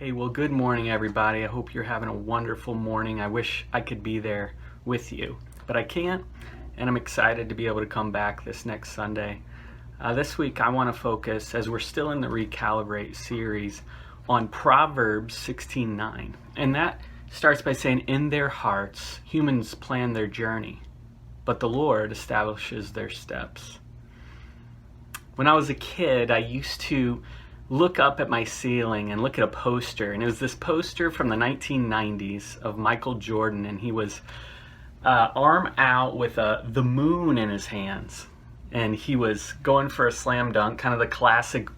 Hey, well, good morning, everybody. I hope you're having a wonderful morning. I wish I could be there with you, but I can't, and I'm excited to be able to come back this next Sunday. This week, I want to focus, as we're still in the Recalibrate series, on Proverbs 16:9. And that starts by saying, "In their hearts, humans plan their journey, but the Lord establishes their steps." When I was a kid, I used to look up at my ceiling and look at a poster, and it was this poster from the 1990s of Michael Jordan, and he was arm out with the moon in his hands, and he was going for a slam dunk, kind of the classic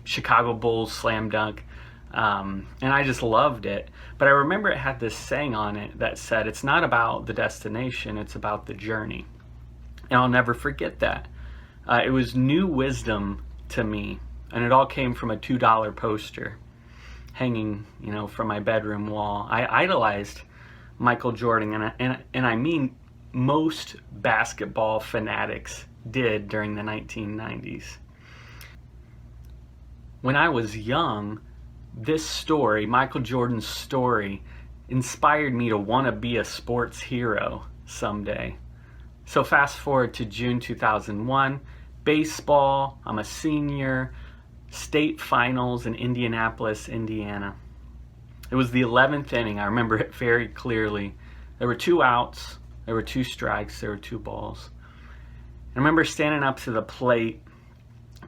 Chicago Bulls slam dunk, and I just loved it. But I remember it had this saying on it that said, "It's not about the destination, it's about the journey." And I'll never forget that. It was new wisdom to me. And it all came from a $2 poster hanging, from my bedroom wall. I idolized Michael Jordan, and I mean most basketball fanatics did during the 1990s. When I was young, this story, Michael Jordan's story, inspired me to want to be a sports hero someday. So fast forward to June 2001, baseball, I'm a senior, state finals in Indianapolis, Indiana. It was the 11th inning. I remember it very clearly. There were 2 outs, there were 2 strikes, there were 2 balls. I remember standing up to the plate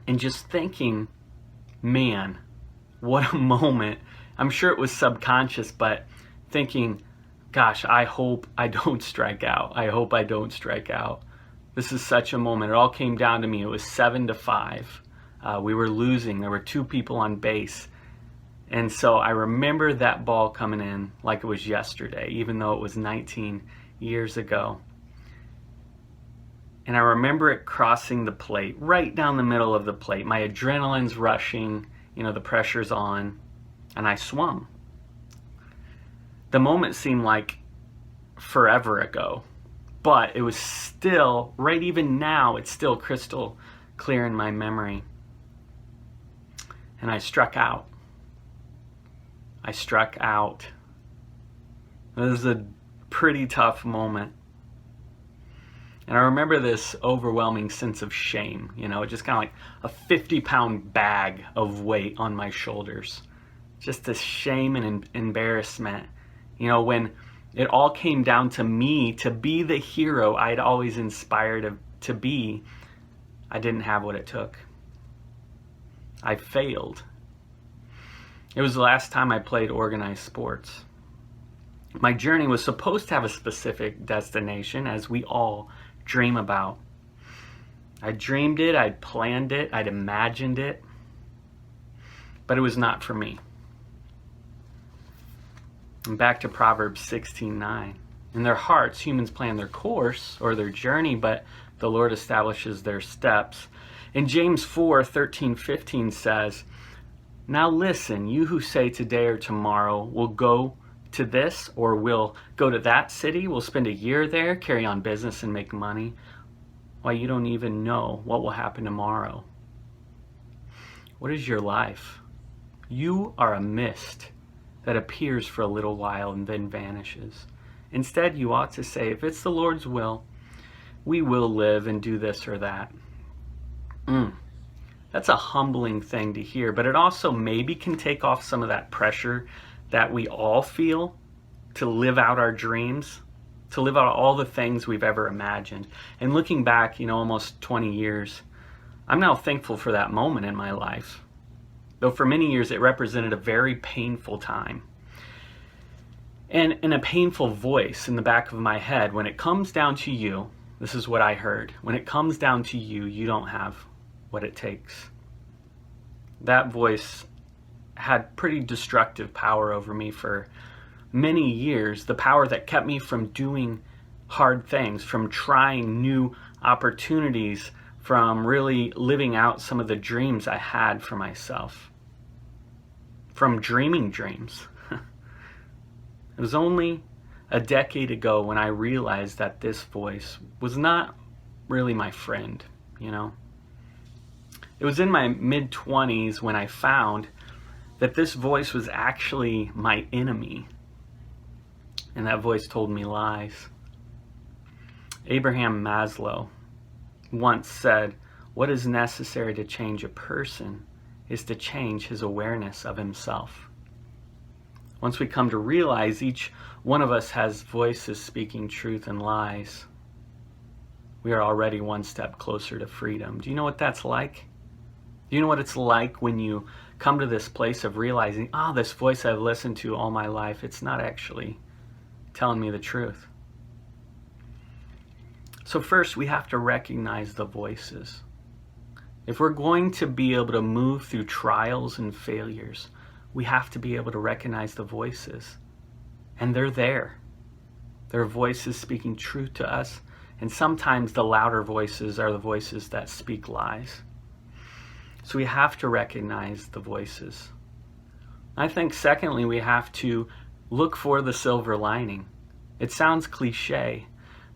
and just thinking, man, what a moment. I'm sure it was subconscious, but thinking, gosh, I hope I don't strike out. I hope I don't strike out. This is such a moment. It all came down to me. It was 7-5. We were losing. There were 2 people on base. And so I remember that ball coming in like it was yesterday, even though it was 19 years ago. And I remember it crossing the plate, right down the middle of the plate. My adrenaline's rushing, the pressure's on, and I swung. The moment seemed like forever ago, but it was still, right even now, it's still crystal clear in my memory. And I struck out. I struck out. It was a pretty tough moment. And I remember this overwhelming sense of shame, just kind of like a 50-pound bag of weight on my shoulders. Just this shame and embarrassment. When it all came down to me to be the hero I'd always inspired to be, I didn't have what it took. I failed. It was the last time I played organized sports. My journey was supposed to have a specific destination, as we all dream about. I dreamed it, I'd planned it, I'd imagined it, but it was not for me. And back to Proverbs 16:9. In their hearts, humans plan their course or their journey, but the Lord establishes their steps. And James 4:13-15 says, "Now listen, you who say today or tomorrow, we'll go to this or we'll go to that city, we'll spend a year there, carry on business and make money. Why, you don't even know what will happen tomorrow. What is your life? You are a mist that appears for a little while and then vanishes. Instead, you ought to say, if it's the Lord's will, we will live and do this or that." That's a humbling thing to hear, but it also maybe can take off some of that pressure that we all feel to live out our dreams, to live out all the things we've ever imagined. And looking back, almost 20 years, I'm now thankful for that moment in my life. Though for many years it represented a very painful time. And a painful voice in the back of my head, when it comes down to you, this is what I heard, when it comes down to you, you don't have what it takes. That voice had pretty destructive power over me for many years, the power that kept me from doing hard things, from trying new opportunities, from really living out some of the dreams I had for myself, from dreaming dreams. It was only a decade ago when I realized that this voice was not really my friend, It was in my mid-20s when I found that this voice was actually my enemy, and that voice told me lies. Abraham Maslow once said, "What is necessary to change a person is to change his awareness of himself." Once we come to realize each one of us has voices speaking truth and lies, we are already one step closer to freedom. Do you know what that's like? Do you know what it's like when you come to this place of realizing, this voice I've listened to all my life, it's not actually telling me the truth? So first, we have to recognize the voices. If we're going to be able to move through trials and failures, we have to be able to recognize the voices. And they're there. There are voices speaking truth to us, and sometimes the louder voices are the voices that speak lies. So we have to recognize the voices. I think secondly, we have to look for the silver lining. It sounds cliche,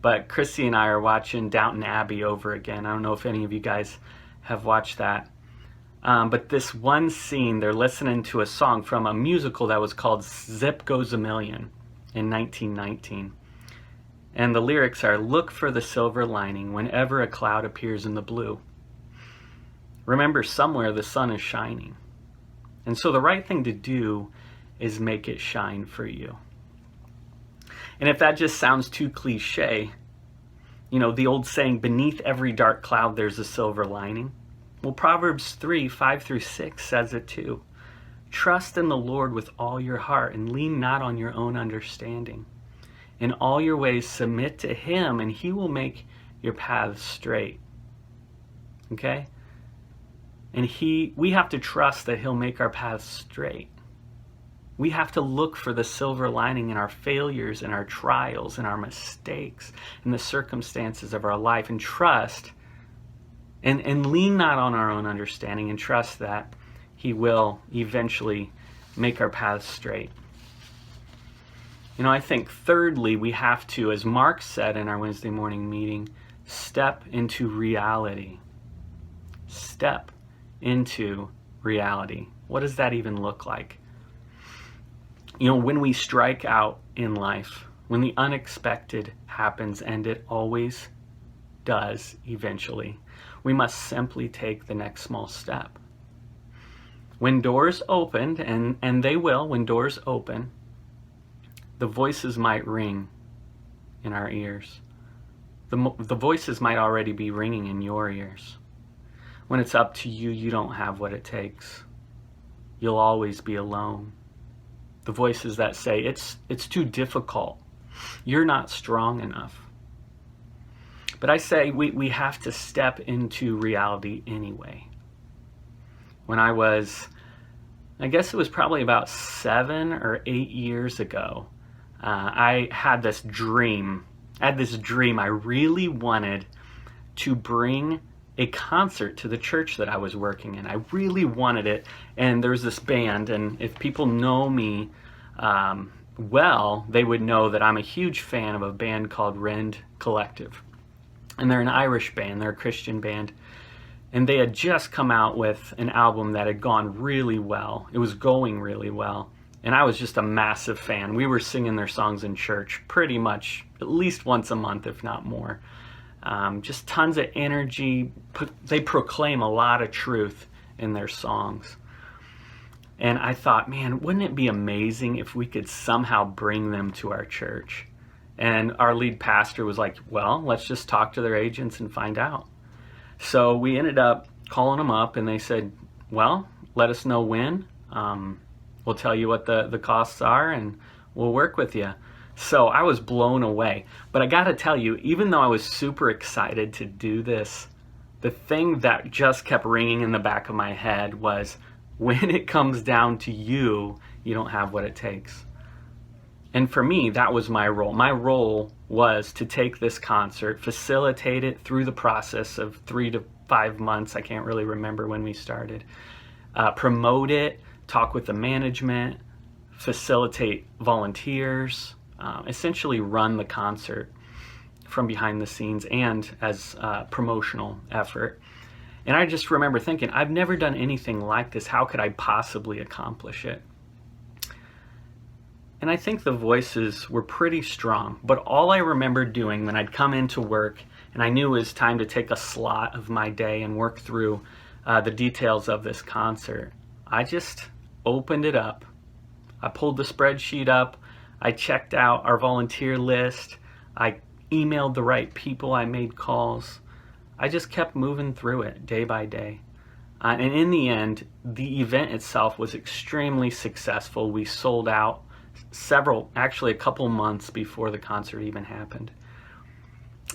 but Christy and I are watching Downton Abbey over again. I don't know if any of you guys have watched that. But this one scene, they're listening to a song from a musical that was called Zip Goes a Million in 1919. And the lyrics are, "Look for the silver lining whenever a cloud appears in the blue. Remember, somewhere the sun is shining." And so the right thing to do is make it shine for you. And if that just sounds too cliche, the old saying, beneath every dark cloud there's a silver lining. Well, Proverbs 3:5-6 says it too. "Trust in the Lord with all your heart and lean not on your own understanding. In all your ways submit to him and he will make your paths straight." Okay? And we have to trust that he'll make our paths straight. We have to look for the silver lining in our failures, in our trials, in our mistakes, in the circumstances of our life, and trust and lean not on our own understanding, and trust that he will eventually make our paths straight. I think thirdly, we have to, as Mark said in our Wednesday morning meeting, step into reality. Step into reality. What does that even look like? When we strike out in life, when the unexpected happens, and it always does eventually, we must simply take the next small step. When doors opened, and they will, when doors open, the voices might ring in our ears. The voices might already be ringing in your ears. When it's up to you, you don't have what it takes. You'll always be alone. The voices that say, it's too difficult. You're not strong enough. But I say we have to step into reality anyway. When I guess it was probably about 7 or 8 years ago, I had this dream. I really wanted to bring a concert to the church that I was working in. I really wanted it. And there was this band, and if people know me well, they would know that I'm a huge fan of a band called Rend Collective. And they're an Irish band, they're a Christian band. And they had just come out with an album that had gone really well. It was going really well. And I was just a massive fan. We were singing their songs in church pretty much at least once a month, if not more. Just tons of energy. They proclaim a lot of truth in their songs. And I thought, man, wouldn't it be amazing if we could somehow bring them to our church? And our lead pastor was like, well, let's just talk to their agents and find out. So we ended up calling them up, and they said, well, let us know when. We'll tell you what the costs are, and we'll work with you. So I was blown away. But I got to tell you, even though I was super excited to do this, the thing that just kept ringing in the back of my head was, when it comes down to you, you don't have what it takes. And for me, that was my role. My role was to take this concert, facilitate it through the process of 3 to 5 months. I can't really remember when we started. Promote it, talk with the management, facilitate volunteers, essentially run the concert from behind the scenes and as a promotional effort. And I just remember thinking, I've never done anything like this. How could I possibly accomplish it? And I think the voices were pretty strong, but all I remember doing when I'd come into work and I knew it was time to take a slot of my day and work through the details of this concert, I just opened it up. I pulled the spreadsheet up. I checked out our volunteer list. I emailed the right people. I made calls. I just kept moving through it day by day. And in the end, the event itself was extremely successful. We sold out actually a couple months before the concert even happened.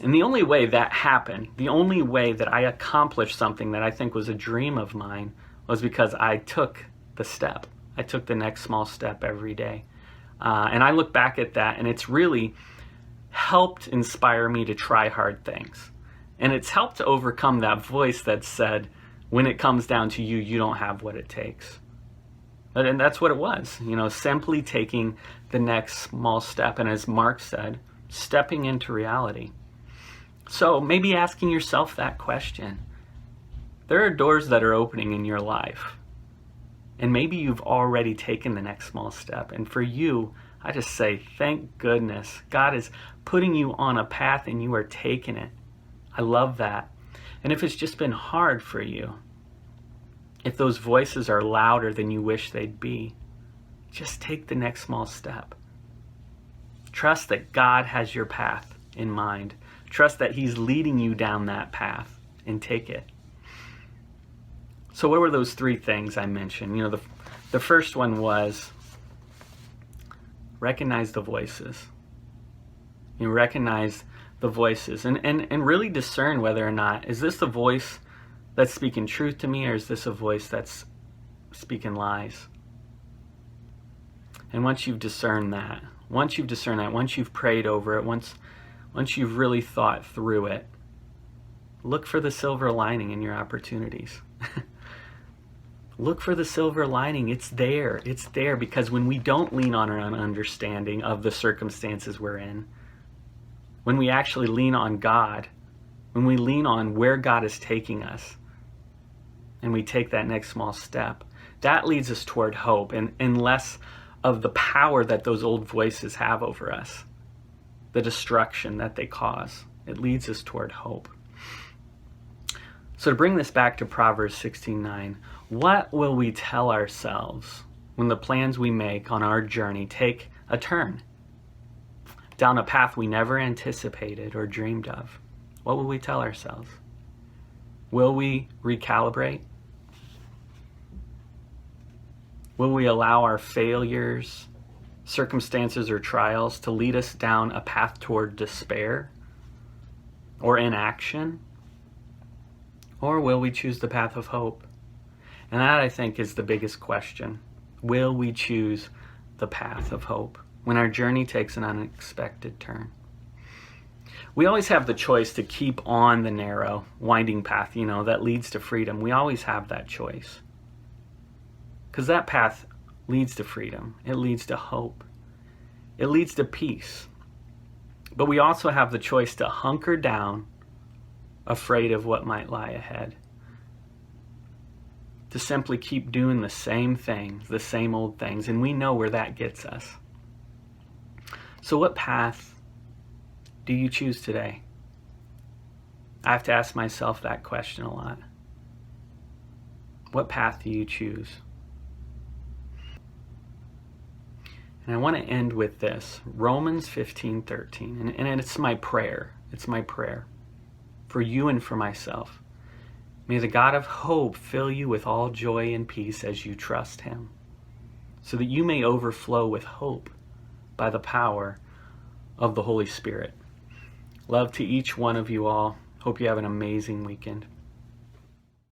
And the only way that happened, the only way that I accomplished something that I think was a dream of mine, was because I took the step. I took the next small step every day. And I look back at that, and it's really helped inspire me to try hard things. And it's helped to overcome that voice that said, when it comes down to you, you don't have what it takes. And that's what it was, simply taking the next small step. And as Mark said, stepping into reality. So maybe asking yourself that question. There are doors that are opening in your life. And maybe you've already taken the next small step. And for you, I just say, thank goodness. God is putting you on a path and you are taking it. I love that. And if it's just been hard for you, if those voices are louder than you wish they'd be, just take the next small step. Trust that God has your path in mind. Trust that He's leading you down that path, and take it. So what were those three things I mentioned? The first one was recognize the voices. Recognize the voices and really discern whether or not, is this the voice that's speaking truth to me, or is this a voice that's speaking lies? And once you've discerned that, once you've prayed over it, once you've really thought through it, look for the silver lining in your opportunities. Look for the silver lining. It's there. It's there, because when we don't lean on our own understanding of the circumstances we're in, when we actually lean on God, when we lean on where God is taking us, and we take that next small step, that leads us toward hope and less of the power that those old voices have over us, the destruction that they cause. It leads us toward hope. So to bring this back to Proverbs 16:9, what will we tell ourselves when the plans we make on our journey take a turn down a path we never anticipated or dreamed of? What will we tell ourselves? Will we recalibrate? Will we allow our failures, circumstances, or trials to lead us down a path toward despair or inaction? Or will we choose the path of hope? And that, I think, is the biggest question. Will we choose the path of hope when our journey takes an unexpected turn? We always have the choice to keep on the narrow, winding path, that leads to freedom. We always have that choice. Because that path leads to freedom. It leads to hope. It leads to peace. But we also have the choice to hunker down, afraid of what might lie ahead. To simply keep doing the same things, the same old things. And we know where that gets us. So what path do you choose today? I have to ask myself that question a lot. What path do you choose? And I want to end with this, Romans 15:13, and it's my prayer. It's my prayer for you and for myself. May the God of hope fill you with all joy and peace as you trust Him, so that you may overflow with hope by the power of the Holy Spirit. Love to each one of you all. Hope you have an amazing weekend.